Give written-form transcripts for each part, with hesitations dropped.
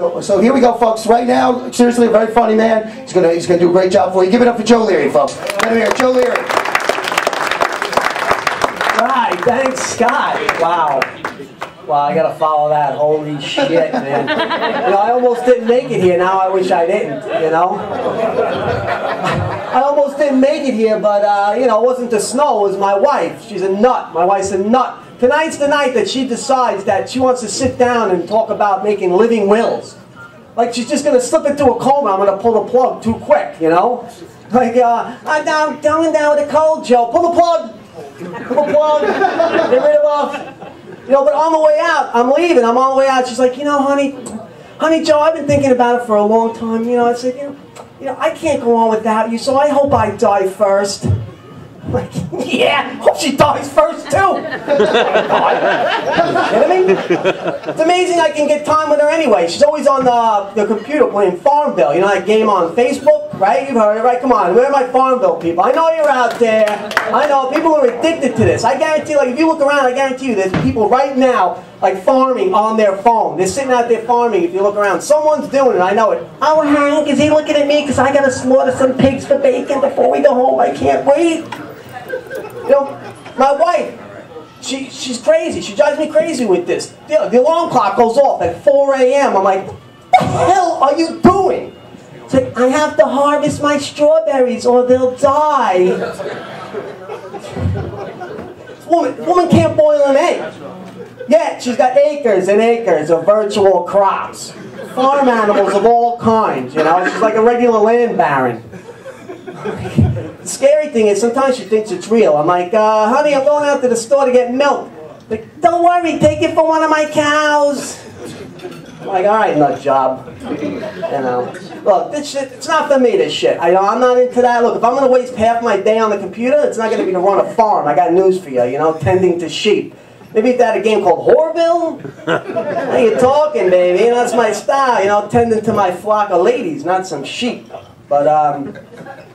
So here we go, folks. Right now, seriously, a very funny man. He's gonna do a great job for you. Give it up for Joe Leary, folks. Get him here, Joe Leary. Right, thanks, Scott. Wow. Wow, I gotta follow that. Holy shit, man. You know, I almost didn't make it here. Now I wish I didn't, you know? I almost didn't make it here, but, you know, it wasn't the snow. It was my wife. She's a nut. My wife's a nut. Tonight's the night that she decides that she wants to sit down and talk about making living wills. Like she's just gonna slip into a coma. I'm gonna pull the plug too quick, you know? Like, I'm going down with a cold, Joe. Pull the plug. Pull the plug. Get rid of her. You know, but on the way out, I'm leaving. I'm on the way out. She's like, you know, honey, Joe, I've been thinking about it for a long time. You know, I said, you know, I can't go on without you, so I hope I die first. Like, yeah, hope she dies first too. You know what I mean? It's amazing I can get time with her anyway. She's always on the computer playing Farmville. You know that game on Facebook, right? You've heard it, right? Come on, where are my Farmville people? I know you're out there. I know people are addicted to this. I guarantee, like, if you look around, I guarantee you, there's people right now like farming on their phone. They're sitting out there farming. If you look around, someone's doing it. I know it. Oh, Hank, is he looking at me because I gotta slaughter some pigs for bacon before we go home? I can't wait. You know, my wife, she's crazy. She drives me crazy with this. The alarm clock goes off at 4 a.m. I'm like, what the hell are you doing? It's like, I have to harvest my strawberries or they'll die. Woman can't boil an egg. Yet she's got acres and acres of virtual crops. Farm animals of all kinds, you know. She's like a regular land baron. The scary thing is sometimes she thinks it's real. I'm like, honey, I'm going out to the store to get milk. Like, don't worry, take it for one of my cows. I'm like, all right, nut job. You know, look, this shit, it's not for me, this shit. I'm not into that. Look, if I'm going to waste half my day on the computer, it's not going to be to run a farm. I got news for you, you know, tending to sheep. Maybe if they had a game called Whoreville. How you talking, baby? You know, that's my style, you know, tending to my flock of ladies, not some sheep. But,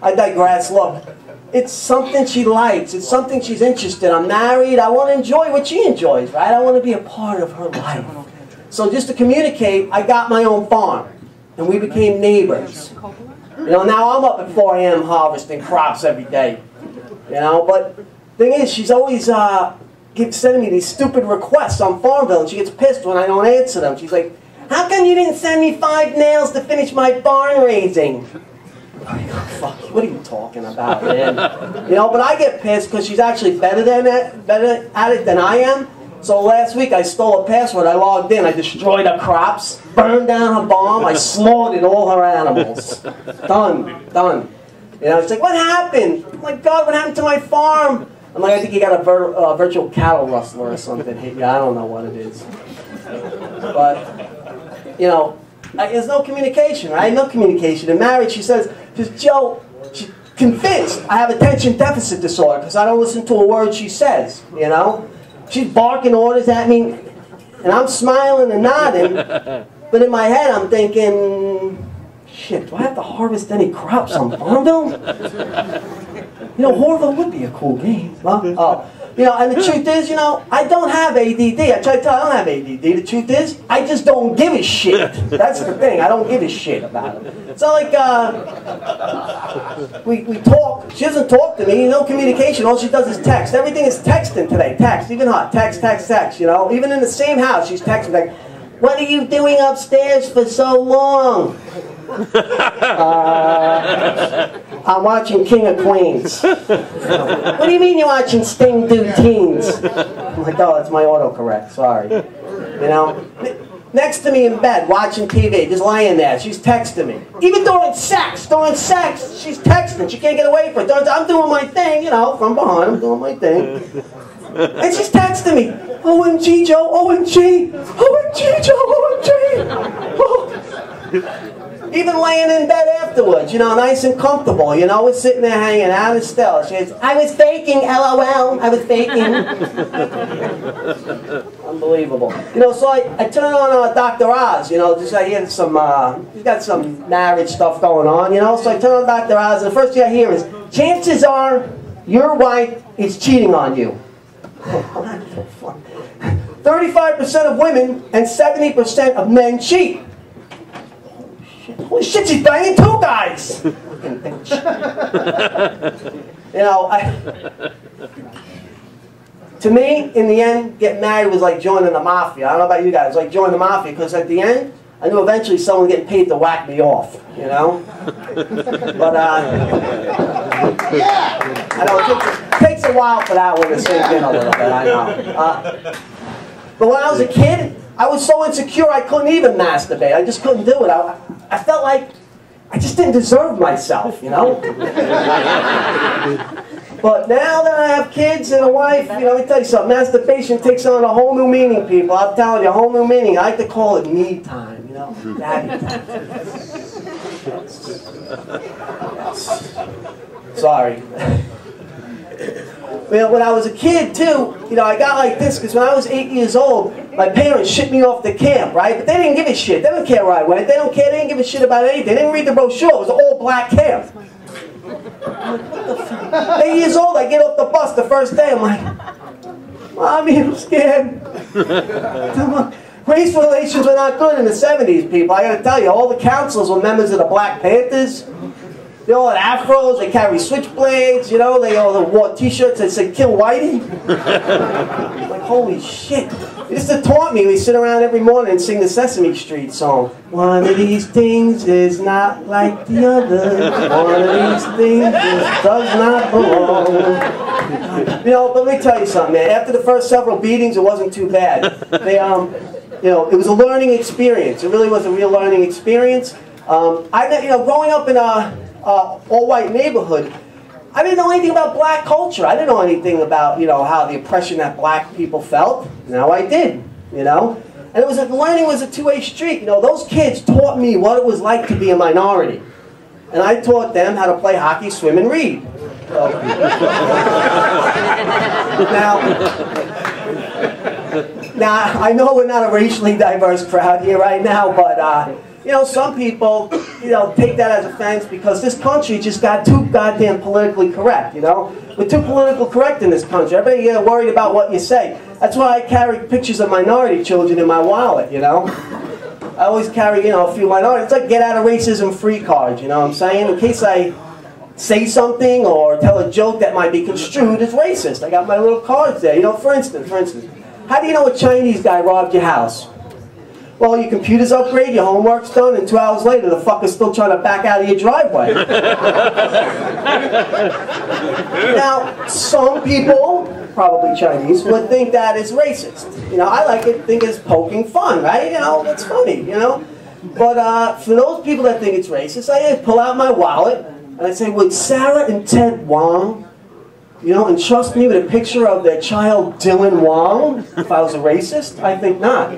I digress. Look, it's something she likes. It's something she's interested in. I'm married. I want to enjoy what she enjoys, right? I want to be a part of her life. So just to communicate, I got my own farm. And we became neighbors. You know, now I'm up at 4 a.m. harvesting crops every day. You know, but the thing is, she's always sending me these stupid requests on Farmville, and she gets pissed when I don't answer them. She's like, how come you didn't send me 5 nails to finish my barn raising? I'm like, oh, fuck, what are you talking about, man? You know, but I get pissed because she's actually better at it than I am. So last week I stole a password. I logged in. I destroyed her crops, burned down her barn. I slaughtered all her animals. Done. Done. You know, it's like, what happened? Oh my God, what happened to my farm? I'm like, I think you got a virtual cattle rustler or something. Yeah, I don't know what it is. But, you know, there's no communication, right? No communication. In marriage, she says, Joe, she's convinced I have attention deficit disorder because I don't listen to a word she says, you know? She's barking orders at me, and I'm smiling and nodding, but in my head I'm thinking, shit, do I have to harvest any crops on Farmville? You know, Whoreville would be a cool game. Well, you know, and the truth is, you know, I don't have ADD. I try to tell you, I don't have ADD. The truth is, I just don't give a shit. That's the thing. I don't give a shit about it. It's not like we talk. She doesn't talk to me. No communication. All she does is text. Everything is texting today. Text. Even her. Text, text, text. You know, even in the same house, she's texting like, what are you doing upstairs for so long? I'm watching King of Queens. What do you mean you're watching Sting do teens? I'm like, oh, it's my autocorrect, sorry. You know? Next to me in bed, watching TV, just laying there, she's texting me. Even during sex, she's texting. She can't get away from it. I'm doing my thing, you know, from behind, I'm doing my thing. And she's texting me, OMG, Joe, OMG, OMG, Joe, OMG. Oh. Even laying in bed afterwards, you know, nice and comfortable, you know, we're sitting there hanging out and still. She says, I was faking, LOL, I was faking. Unbelievable. You know, so I turn on Dr. Oz, you know, just I hear some, he's got some marriage stuff going on, you know, so I turn on Dr. Oz, and the first thing I hear is, chances are your wife is cheating on you. 35% of women and 70% of men cheat. Holy shit, she's banging 2 guys! Fucking bitch. You know, to me, in the end, getting married was like joining the mafia. I don't know about you guys, it was like joining the mafia, because at the end, I knew eventually someone was getting paid to whack me off, you know? But, yeah! I know, it takes a while for that one to sink in a little bit, I know. But when I was a kid, I was so insecure I couldn't even masturbate. I just couldn't do it. I felt like I just didn't deserve myself, you know? But now that I have kids and a wife, you know, let me tell you something. Masturbation takes on a whole new meaning, people. I'm telling you, a whole new meaning. I like to call it me time, you know? Daddy time. Yes. Sorry. You know, when I was a kid, too, you know, I got like this because when I was 8 years old, my parents shipped me off to camp, right? But they didn't give a shit. They didn't care where I went. They don't care. They didn't give a shit about anything. They didn't read the brochure. It was an all-black camp. 8 years old, I get off the bus the first day. I'm like, Mommy, I'm scared. Race relations were not good in the 70s, people. I got to tell you, all the counselors were members of the Black Panthers. They all had afros, they carried switchblades, you know, they all wore t-shirts that said "Kill Whitey." I'm like, holy shit. They used to taunt me. We sit around every morning and sing the Sesame Street song. One of these things is not like the other. One of these things just does not belong. You know, but let me tell you something, man. After the first several beatings, it wasn't too bad. They, you know, it was a learning experience. It really was a real learning experience. You know, growing up in a all-white neighborhood, I didn't know anything about black culture. I didn't know anything about, you know, how the oppression that black people felt. Now I did, you know. And it was learning was a two-way street. You know, those kids taught me what it was like to be a minority. And I taught them how to play hockey, swim, and read. So, now, I know we're not a racially diverse crowd here right now, but you know, some people, you know, take that as offense because this country just got too goddamn politically correct, you know? We're too politically correct in this country. Everybody get worried about what you say. That's why I carry pictures of minority children in my wallet, you know? I always carry, you know, a few minorities. It's like get out of racism free cards, you know what I'm saying? In case I say something or tell a joke that might be construed as racist. I got my little cards there. You know, for instance, how do you know a Chinese guy robbed your house? Well, your computer's upgraded, your homework's done, and 2 hours later, the fucker's still trying to back out of your driveway. Now, some people, probably Chinese, would think that is racist. You know, I like it, think it's poking fun, right? You know, it's funny, you know? But for those people that think it's racist, I pull out my wallet, and I say, would Sarah and Ted Wong, you know, entrust me with a picture of their child, Dylan Wong, if I was a racist? I think not.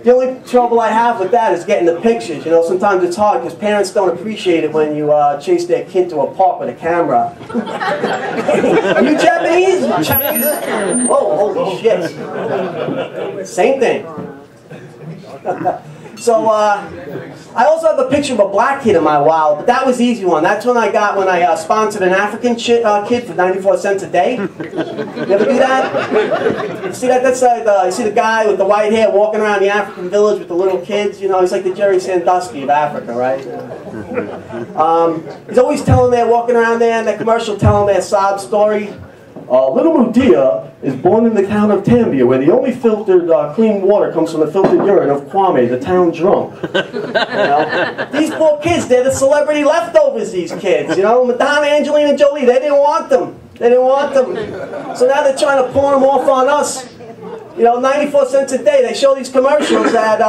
The only trouble I have with that is getting the pictures. You know, sometimes it's hard because parents don't appreciate it when you chase their kid to a park with a camera. Are you Japanese? Chinese? Whoa, holy shit. Same thing. So, I also have a picture of a black kid in my wallet, but that was the easy one. That's when I got when I sponsored an African kid for 94 cents a day. You ever do that? You see that? That's like you see the guy with the white hair walking around the African village with the little kids. You know, he's like the Jerry Sandusky of Africa, right? He's always telling their walking around there in the commercial, telling their sob story. Little Mudia is born in the town of Tambia, where the only filtered clean water comes from the filtered urine of Kwame, the town drunk. You know? These poor kids, they're the celebrity leftovers, these kids. You know, Madonna, Angelina Jolie, they didn't want them. They didn't want them. So now they're trying to pawn them off on us. You know, 94 cents a day. They show these commercials at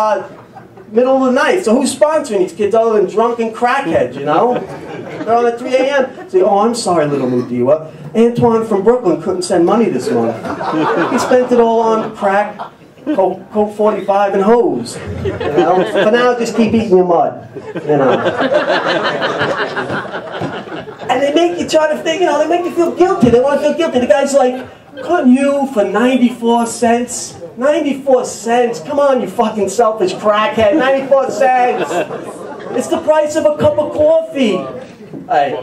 middle of the night. So who's sponsoring these kids other than drunken crackheads, you know? They're on at 3 a.m. Say, oh, I'm sorry, little Mudiwa. Antoine from Brooklyn couldn't send money this month. He spent it all on crack, Coke 45, and hose. You know? For now, just keep eating your mud. You know? And they make you try to think, you know, they make you feel guilty. They want to feel guilty. The guy's like, couldn't you for 94 cents? 94 cents? Come on, you fucking selfish crackhead. 94 cents. It's the price of a cup of coffee. Hey,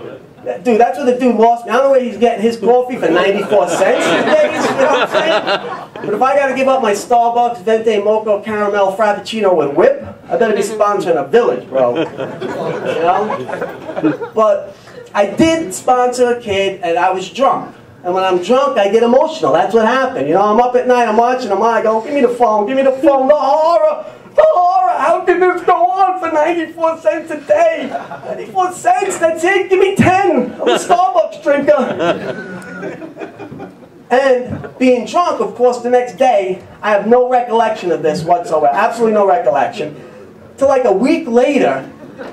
Dude, that's what the dude lost me. I don't know where he's getting his coffee for 94 cents. You know what I'm saying? But if I got to give up my Starbucks Venti Mocha Caramel Frappuccino with whip, I better be sponsoring a Village, bro. You know? But I did sponsor a kid, and I was drunk. And when I'm drunk, I get emotional. That's what happened. You know, I'm up at night, I'm watching them on. I go, give me the phone, give me the phone. The horror. The horror! How can this go on for 94 cents a day? 94 cents, that's it, give me 10. I'm a Starbucks drinker. And being drunk, of course, the next day, I have no recollection of this whatsoever. Absolutely no recollection. Till like a week later,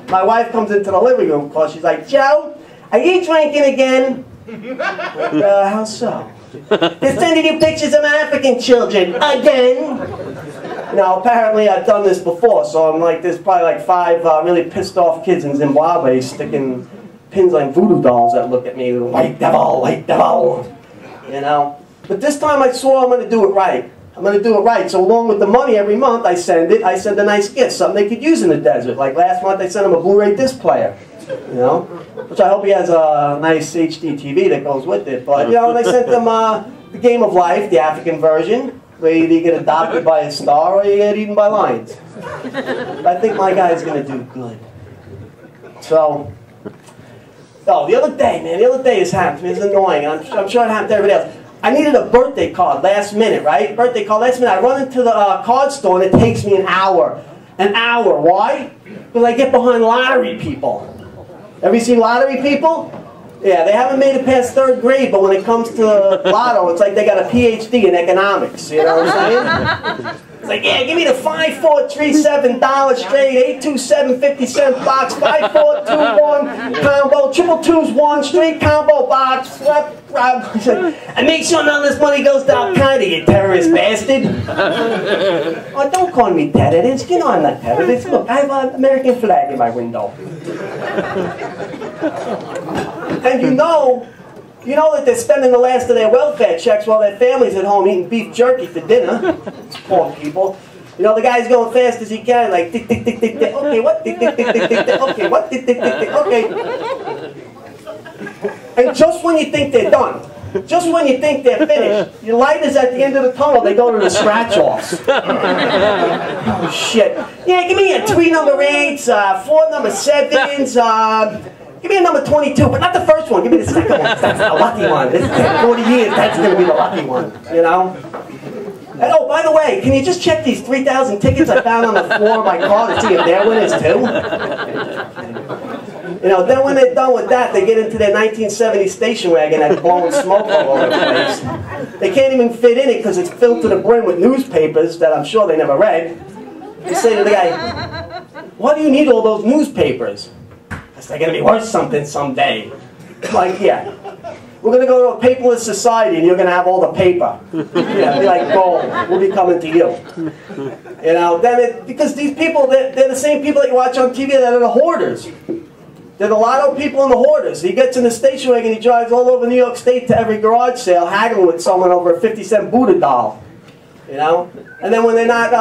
my wife comes into the living room, because she's like, Joe, are you drinking again? Like, how so? They're sending you pictures of African children again. Now, apparently I've done this before, so I'm like, there's probably like 5 really pissed off kids in Zimbabwe sticking pins like voodoo dolls that look at me, white devil, you know. But this time I swore I'm going to do it right. I'm going to do it right. So along with the money every month I send a nice gift, something they could use in the desert. Like last month I sent him a Blu-ray disc player, you know, which I hope he has a nice HD TV that goes with it. But, you know, and I sent them The Game of Life, the African version. Where you get adopted by a star or you get eaten by lions. I think my guy's going to do good. So, oh, the other day, man, this happened to me. It's annoying. I'm sure it happened to everybody else. I needed a birthday card last minute, right? Birthday card last minute. I run into the card store and it takes me an hour. An hour. Why? Because I get behind lottery people. Ever seen lottery people? Yeah, they haven't made it past 3rd grade, but when it comes to lotto, it's like they got a PhD in economics, you know what I'm saying? It's like, yeah, give me the 5437 $1 straight, 827 50-cent box, 5421 combo, 222's 1 straight combo box, and make sure none of this money goes to Al Qaeda, you terrorist bastard. Oh, don't call me terrorist, you know I'm not terrorist. Look, I have an American flag in my window. And you know that they're spending the last of their welfare checks while their family's at home eating beef jerky for dinner. Poor people. You know, the guy's going fast as he can, like tick, tick, tick, tick, tick. Okay, what? Tick, tick, tick, tick, tick, tick. Okay, what? Tick, tick, tick, tick. Okay. And just when you think they're done, just when you think they're finished, your light is at the end of the tunnel, they go to the scratch-offs. Oh, shit. Yeah, give me a 3 number 8s, 4 number 7s, give me a number 22, but not the first one. Give me the second one. That's the lucky one. This is 40 years. That's going to be the lucky one. You know? And oh, by the way, can you just check these 3,000 tickets I found on the floor of my car to see if they're winners too? You know, then when they're done with that, they get into their 1970 station wagon that's blowing smoke all over the place. They can't even fit in it because it's filled to the brim with newspapers that I'm sure they never read. They say to the guy, why do you need all those newspapers? They're going to be worth something someday. Like, yeah. We're going to go to a paperless society and you're going to have all the paper. Yeah, be like, gold. We'll be coming to you. You know, because these people, they're the same people that you watch on TV that are the hoarders. They're the lotto people and the hoarders. He gets in the station wagon, he drives all over New York State to every garage sale, haggling with someone over a 50-cent Buddha doll. You know? And then when they're not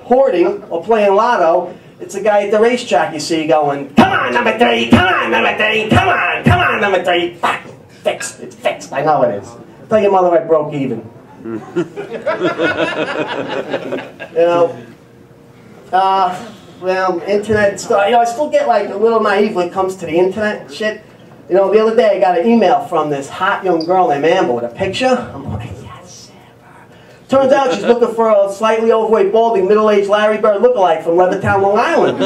hoarding or playing lotto, it's a guy at the racetrack you see going, come on, number 3, come on, number 3, come on, number 3. Fixed, it's fixed, I know it is. Tell your mother I broke even. You know, well, internet stuff, you know, I still get like a little naive when it comes to the internet shit. You know, the other day I got an email from this hot young girl named Amber with a picture. I'm like, yes, Amber. Turns out she's looking for a slightly overweight, balding, middle-aged Larry Bird lookalike from Levittown, Long Island.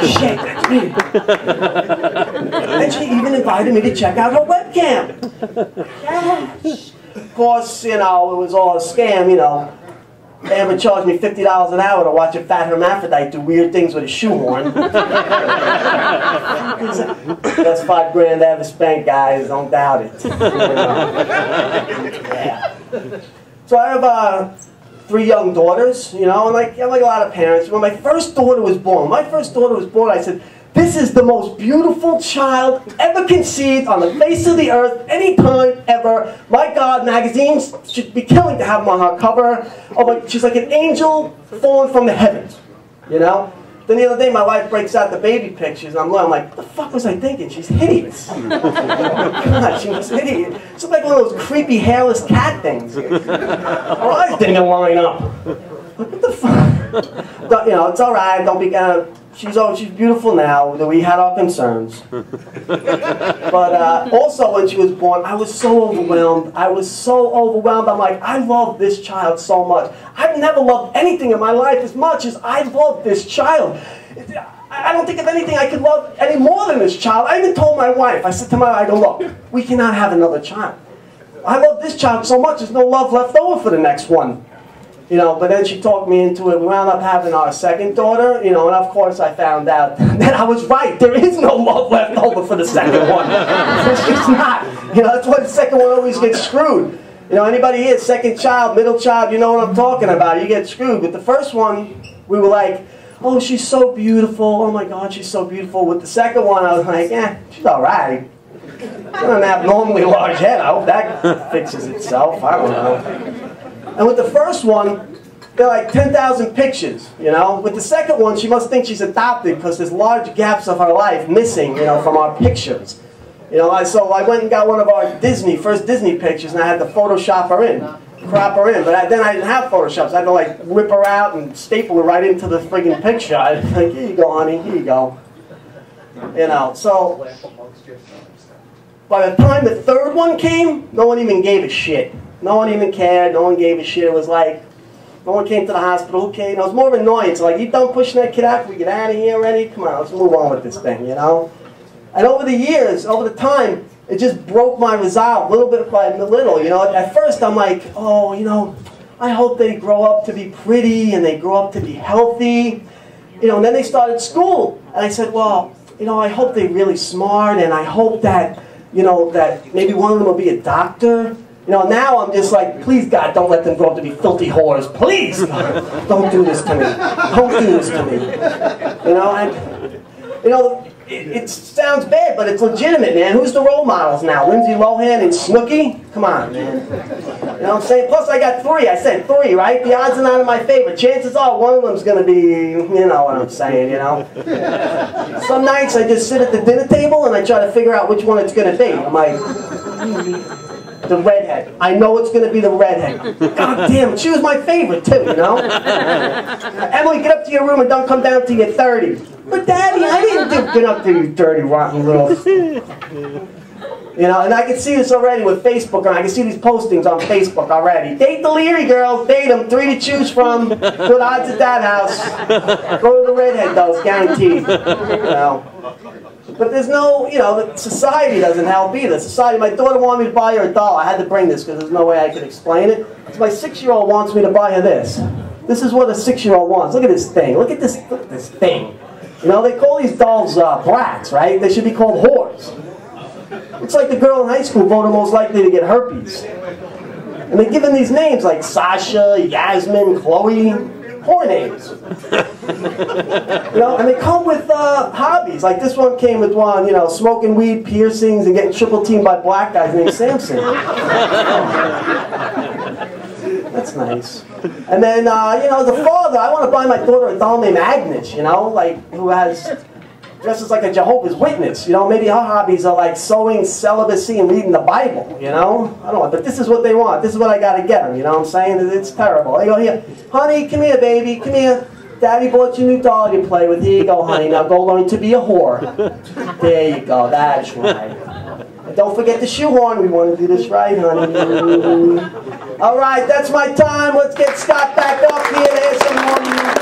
Shit, that's me. And she even invited me to check out her webcam. Yes. Of course, you know, it was all a scam, you know. Amber charged me $50 an hour to watch a fat hermaphrodite do weird things with a shoehorn. That's $5 grand to ever spent, guys. Don't doubt it. Yeah. So I have 3 young daughters, you know, and like a lot of parents. When my first daughter was born, I said, this is the most beautiful child ever conceived on the face of the earth, anytime, ever. My God, magazines should be killing to have them on her cover. Oh, but she's like an angel fallen from the heavens, you know? Then the other day, my wife breaks out the baby pictures, and I'm like, what the fuck was I thinking? She's hideous. Oh my God, she was hideous. She looked like one of those creepy hairless cat things. Her eyes didn't line up. Like, what the fuck? You know, it's all right. Don't be she's beautiful now. We had our concerns. But also, when she was born, I was so overwhelmed. I was so overwhelmed. I'm like, I love this child so much. I've never loved anything in my life as much as I love this child. I don't think of anything I could love any more than this child. I even told my wife, I said to my wife, I go, look, we cannot have another child. I love this child so much, there's no love left over for the next one. You know, but then she talked me into it. We wound up having our second daughter, you know, and of course I found out that I was right. There is no love left over for the second one. There's just not. You know, that's why the second one always gets screwed. You know, anybody here, second child, middle child, you know what I'm talking about. You get screwed. With the first one, we were like, oh, she's so beautiful. Oh my God, she's so beautiful. With the second one, I was like, she's all right. She doesn't have an abnormally large head. I hope that fixes itself. I don't know. And with the first one, there are like 10,000 pictures, you know. With the second one, she must think she's adopted because there's large gaps of her life missing, you know, from our pictures. You know, so I went and got one of our first Disney pictures, and I had to Photoshop her in, crop her in. But then I didn't have Photoshop, so I had to like whip her out and staple her right into the friggin' picture. I was like, here you go, honey, here you go. You know, so by the time the third one came, no one even gave a shit. No one even cared. No one gave a shit. It was like, no one came to the hospital. Okay, you know, it was more of an annoyance. Like, you done pushing that kid out? Can we get out of here already? Come on, let's move on with this thing, you know? And over the years, over the time, it just broke my resolve little bit by little, you know? At first, I'm like, oh, you know, I hope they grow up to be pretty and they grow up to be healthy. You know, and then they started school. And I said, well, you know, I hope they're really smart, and I hope that, you know, that maybe one of them will be a doctor. You know, now I'm just like, please, God, don't let them grow up to be filthy whores. Please, God, don't do this to me. Don't do this to me. You know, and, you know, it sounds bad, but it's legitimate, man. Who's the role models now? Lindsay Lohan and Snooki? Come on, man. You know what I'm saying? Plus, I got 3. I said 3, right? The odds are not in my favor. Chances are one of them's going to be, you know what I'm saying, you know? Some nights I just sit at the dinner table and I try to figure out which one it's going to be. I'm like, the redhead. I know it's going to be the redhead. God damn it, she was my favorite too, you know? Emily, get up to your room and don't come down till you're 30. But Daddy, I didn't get up to you dirty, rotten little... You know, and I can see this already with Facebook, and I can see these postings on Facebook already. Date the Leary girls, date them, 3 to choose from, good odds at that house. Go to the redhead, though, it's guaranteed. You know. But there's no, you know, society doesn't help either. Society, my daughter wanted me to buy her a doll. I had to bring this because there's no way I could explain it. So my 6-year-old wants me to buy her this. This is what a 6-year-old wants. Look at this thing. Look at this thing. You know, they call these dolls brats, right? They should be called whores. It's like the girl in high school voted most likely to get herpes. And they give them these names like Sasha, Yasmin, Chloe. Whore names. You know, and they come with hobbies. Like this one came with one, you know, smoking weed, piercings, and getting triple teamed by black guys named Samson. That's nice. And then, you know, as a father, I want to buy my daughter a doll named Agnes, you know, like, who dresses like a Jehovah's Witness. You know, maybe her hobbies are like sewing, celibacy, and reading the Bible, you know? I don't know, but this is what they want. This is what I got to get them, you know what I'm saying? It's terrible. They go, here, honey, come here, baby, come here. Daddy bought you a new doll to play with. Here you go, honey. Now go learn to be a whore. There you go, that's right. And don't forget the shoehorn. We want to do this right, honey. All right, that's my time. Let's get Scott back up here. There's some more.